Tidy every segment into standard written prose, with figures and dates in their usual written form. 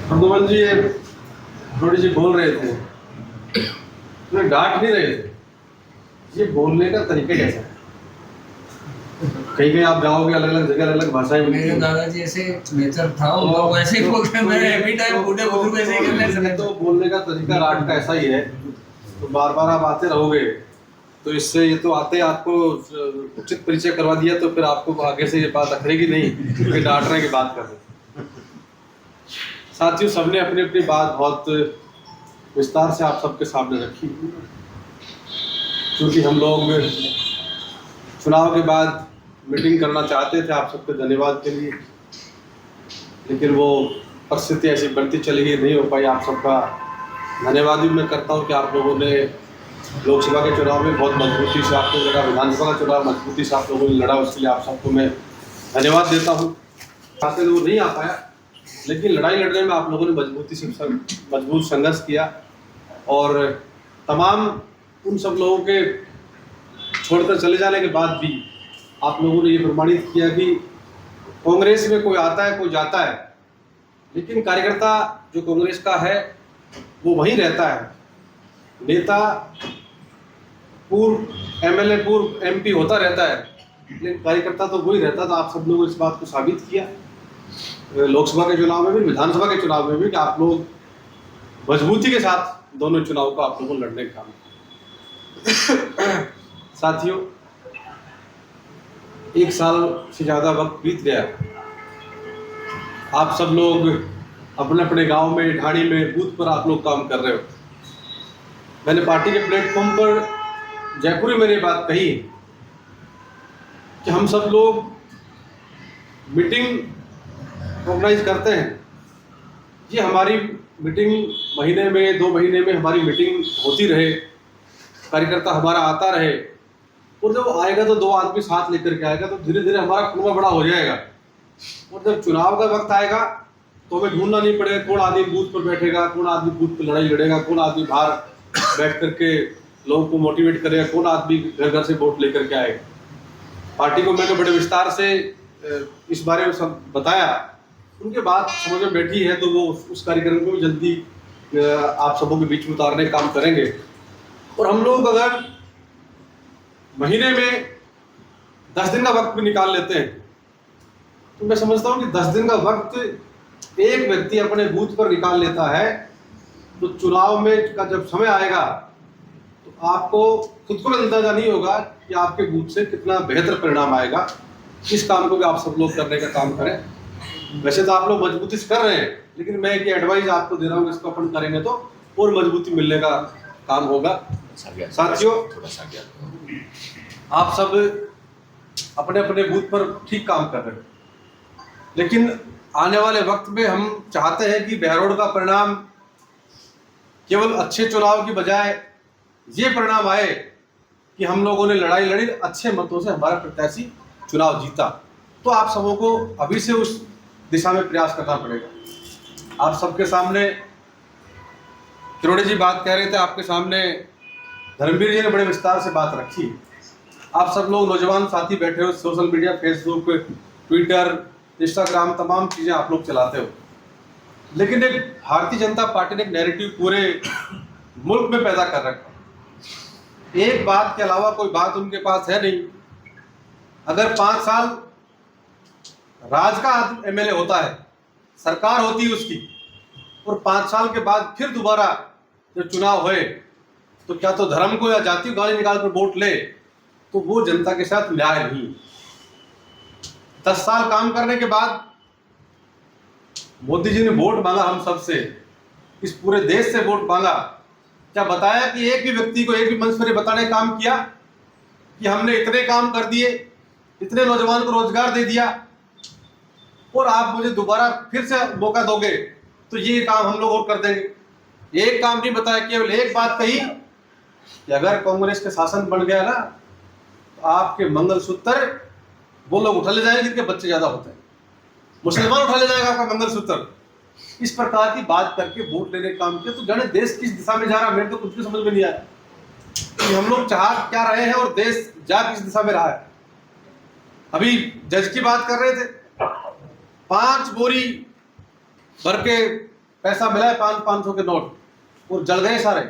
प्रद्युमन जी थोड़ी सी बोल रहे थे, तो डांट नहीं रहे थे। ये बोलने का तरीका कैसा है? कहीं कहीं आप जाओगे, अलग अलग जगह अलग भाषाएं मिलती मेरे हैं। दादाजी ऐसे नेचर था, वो वैसे ही बोल रहे हैं। मैं एवरी टाइम बूढ़े बुजुर्ग ऐसे ही कर रहे हैं। तो बोलने का तरीका राट का ऐसा ही है। तो बार बार आप आते रहोगे तो इससे ये तो आते आपको उचित परिचय करवा दिया, तो फिर आपको आगे से ये बात अखरेगी नहीं कि डांटने की बात कर रहे। साथियों, सबने अपनी अपनी बात बहुत विस्तार से आप सबके सामने रखी, क्योंकि हम लोग चुनाव के बाद मीटिंग करना चाहते थे आप सबके धन्यवाद के लिए, लेकिन वो परिस्थिति ऐसी बढ़ती चली गई, नहीं हो पाई। आप सबका धन्यवाद भी मैं करता हूँ कि आप लोगों ने लोकसभा के चुनाव में बहुत मजबूती से आपको लड़ा, विधानसभा का चुनाव मजबूती से आप लोगों ने लड़ा, उसके लिए आप सबको मैं धन्यवाद देता हूँ। खाते वो नहीं आ पाया, लेकिन लड़ाई लड़ने में आप लोगों ने मजबूती से मजबूत संघर्ष किया, और तमाम उन सब लोगों के छोड़कर चले जाने के बाद भी आप लोगों ने ये प्रमाणित किया कि कांग्रेस में कोई आता है कोई जाता है, लेकिन कार्यकर्ता जो कांग्रेस का है वो वहीं रहता है। नेता पूर्व एमएलए पूर्व एमपी होता रहता है, लेकिन कार्यकर्ता तो वही रहता। तो आप सब लोगों ने इस बात को साबित किया लोकसभा के चुनाव में भी, विधानसभा के चुनाव में भी, कि आप लोग मजबूती के साथ दोनों चुनाव को आप लोगों ने लड़ने का काम। साथियों, एक साल से ज़्यादा वक्त बीत गया, आप सब लोग अपने अपने गांव में, ढाणी में, बूथ पर आप लोग काम कर रहे हो। मैंने पार्टी के प्लेटफॉर्म पर जयपुर में मेरी बात कही कि हम सब लोग मीटिंग ऑर्गेनाइज करते हैं। ये हमारी मीटिंग महीने में 2 महीने में हमारी मीटिंग होती रहे, कार्यकर्ता हमारा आता रहे, और जब आएगा तो 2 आदमी साथ लेकर के आएगा, तो धीरे धीरे हमारा कुनबा बड़ा हो जाएगा। और जब चुनाव का वक्त आएगा तो हमें ढूंढना नहीं पड़ेगा कौन आदमी बूथ पर बैठेगा, कौन आदमी बूथ पर लड़ाई लड़ेगा, कौन आदमी बाहर बैठ करके लोगों को मोटिवेट करेगा, कौन आदमी घर घर से वोट लेकर के आएगा। पार्टी को मैंने बड़े विस्तार से इस बारे में सब बताया, उनके बात समझ में बैठी है, तो वो उस कार्यक्रम को भी जल्दी आप सबों के बीच में उतारने का काम करेंगे। और हम लोग अगर महीने में 10 दिन का वक्त भी निकाल लेते हैं, तो मैं समझता हूँ कि 10 दिन का वक्त एक व्यक्ति अपने बूथ पर निकाल लेता है, तो चुनाव में का जब समय आएगा तो आपको खुद को अंदाजा नहीं होगा कि आपके बूथ से कितना बेहतर परिणाम आएगा। इस काम को भी आप सब लोग करने का काम करें। वैसे तो आप लोग मजबूती से कर रहे हैं, लेकिन मैं एक एडवाइस आपको दे रहा हूँ, इसको अपन करेंगे तो और मजबूती मिलने का काम होगा। साथियों, आप सब अपने अपने बूथ पर ठीक काम कर रहे हैं, लेकिन आने वाले वक्त में हम चाहते हैं कि बहरोड का परिणाम केवल अच्छे चुनाव की बजाय ये परिणाम आए कि हम लोगों ने लड़ाई लड़ी, अच्छे मतों से हमारा प्रत्याशी चुनाव जीता। तो आप सबों को अभी से उस दिशा में प्रयास करना पड़ेगा। आप सबके सामने किरोड़ी जी बात कह रहे थे, आपके सामने धर्मवीर जी ने बड़े विस्तार से बात रखी। आप सब लोग नौजवान साथी बैठे हो, social media, Facebook, Twitter, Instagram, तमाम चीज़ें आप लोग चलाते हो, लेकिन एक भारतीय जनता पार्टी ने एक नैरेटिव पूरे मुल्क में पैदा कर रखा। एक बात के अलावा कोई बात उनके पास है नहीं। अगर 5 साल राज का एमएलए होता है, सरकार होती है उसकी, और 5 साल के बाद फिर दोबारा जब चुनाव होए, तो क्या तो धर्म को या जाति को गाली निकाल कर वोट ले, तो वो जनता के साथ न्याय नहीं। 10 साल काम करने के बाद मोदी जी ने वोट मांगा हम सबसे, इस पूरे देश से वोट मांगा। क्या बताया कि एक भी व्यक्ति को एक भी मंच पर बताने का काम किया कि हमने इतने काम कर दिए, इतने नौजवान को रोजगार दे दिया, और आप मुझे दोबारा फिर से मौका दोगे तो ये काम हम लोग और कर देंगे। एक काम नहीं बताया, केवल एक बात कही कि अगर कांग्रेस के शासन बन गया ना, तो आपके मंगलसूत्र वो लोग उठा ले जाएंगे जिनके बच्चे ज्यादा होते हैं, मुसलमान उठा ले जाएगा आपका मंगलसूत्र। इस प्रकार की बात करके वोट लेने का काम किया। तो जाने देश किस दिशा में जा रहा है, मेरे तो कुछ भी समझ में नहीं आया कि हम लोग चाह क्या रहे हैं और देश जा किस दिशा में रहा है। अभी जज की बात कर रहे थे, 5 बोरी भर के पैसा मिला है 500 के नोट और जल गए सारे,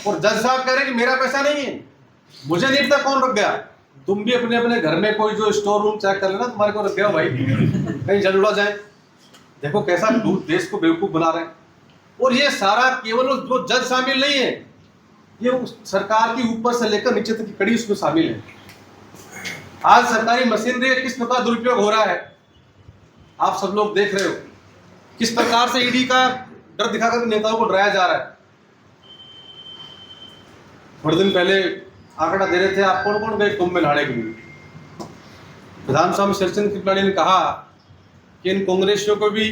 और जज साहब कह रहे हैं कि मेरा पैसा नहीं है, मुझे नहीं पता कौन रख गया। तुम भी अपने अपने घर में कोई जो स्टोर रूम चेक कर लेना, तुम्हारे को रख गया भाई, कहीं जल उड़ा जाए। देखो कैसा देश को बेवकूफ बना रहे हैं। और ये सारा केवल जो जज शामिल नहीं है, ये सरकार की ऊपर से लेकर नीचे तक की कड़ी उसमें शामिल है। आज सरकारी मशीनरी का किस प्रकार दुरुपयोग हो रहा है आप सब लोग देख रहे हो, किस प्रकार से ईडी का डर दिखाकर नेताओं को डराया जा रहा है। थोड़े दिन पहले आंकड़ा दे रहे थे आप कौन कौन गए कुंभ में नहाने के लिए। विधानसभा में शरदचंद्र कृपलानी ने कहा कि इन कांग्रेसियों को भी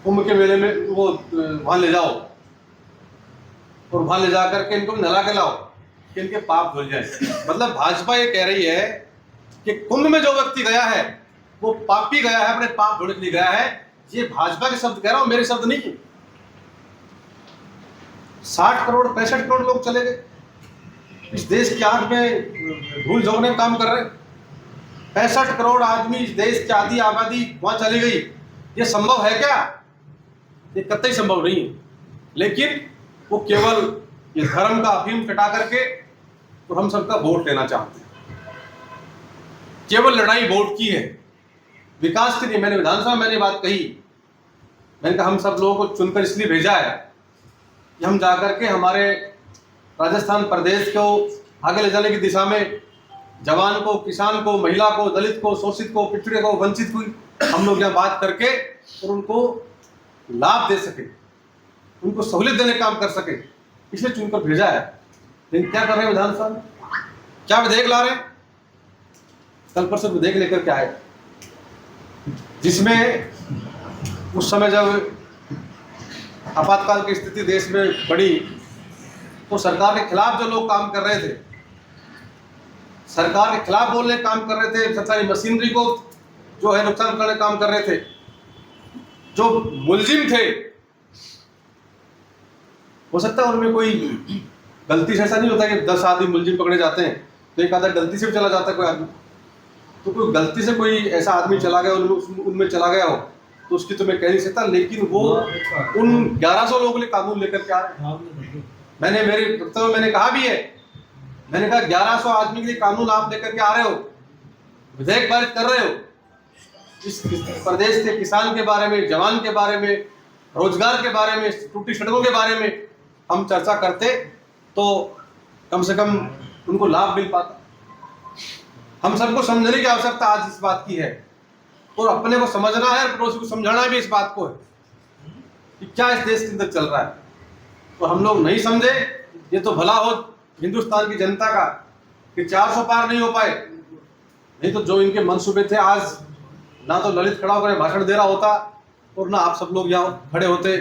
कुंभ के मेले में वो वहां ले जाओ और वहां ले जाकर के इनको नहला के लाओ कि इनके पाप धुल जाए। मतलब भाजपा ये कह रही है कि कुंभ में जो व्यक्ति गया है वो पापी गया है, अपने पाप धोने के लिए गया है। ये भाजपा के शब्द कह रहा हूं, मेरे शब्द नहीं। 60 करोड़ 65 करोड़ लोग चले गए, इस देश की आंख में धूल झोंकने का काम कर रहे। 65 करोड़ आदमी इस देश की आधी आबादी वहां चली गई। ये संभव है क्या? ये कतई संभव नहीं है। लेकिन वो केवल ये धर्म का अफीम कटा करके तो हम सबका वोट लेना चाहते हैं। केवल लड़ाई वोट की है, विकास के लिए। मैंने विधानसभा में मैंने बात कही, मैंने कहा हम सब लोगों को चुनकर इसलिए भेजा है कि हम जाकर के हमारे राजस्थान प्रदेश को आगे ले जाने की दिशा में जवान को, किसान को, महिला को, दलित को, शोषित को, पिछड़े को, वंचित को हम लोग यहाँ बात करके और उनको लाभ दे सके, उनको सहूलियत देने का काम कर सके, इसलिए चुनकर भेजा है। लेकिन क्या कर रहे हैं विधानसभा में? क्या विधेयक ला रहे हैं? कल परसों विधेयक लेकर के आए जिसमें उस समय जब आपातकाल की स्थिति देश में बढ़ी तो सरकार के खिलाफ जो लोग काम कर रहे थे, सरकार के खिलाफ बोलने काम कर रहे थे, सरकारी मशीनरी को जो है नुकसान करने काम कर रहे थे, जो मुलजिम थे, हो सकता है उनमें कोई गलती से, ऐसा नहीं होता कि 10 आदमी मुलजिम पकड़े जाते हैं तो एक आधा गलती से भी चला जाता है कोई आदमी। तो कोई गलती से कोई ऐसा आदमी चला गया, उनमें चला गया हो तो उसकी तो मैं कह नहीं सकता। लेकिन वो उन 1100 लोगों के लिए कानून लेकर के आ रहे। मैंने मेरे वक्तव्य मैंने कहा भी है, मैंने कहा 1100 आदमी के लिए कानून आप लेकर के आ रहे हो, विधेयक पारित कर रहे हो। इस प्रदेश के किसान के बारे में, जवान के बारे में, रोजगार के बारे में, टूटी सड़कों के बारे में हम चर्चा करते तो कम से कम उनको लाभ मिल पाता। हम सबको समझने की आवश्यकता आज इस बात की है और अपने को समझना है, पड़ोसी को समझाना भी इस बात को है कि क्या इस देश के अंदर चल रहा है। तो हम लोग नहीं समझे, ये तो भला हो हिंदुस्तान की जनता का कि 400 पार नहीं हो पाए। नहीं तो जो इनके मंसूबे थे, आज ना तो ललित खड़ा होकर भाषण दे रहा होता और ना आप सब लोग यहाँ खड़े होते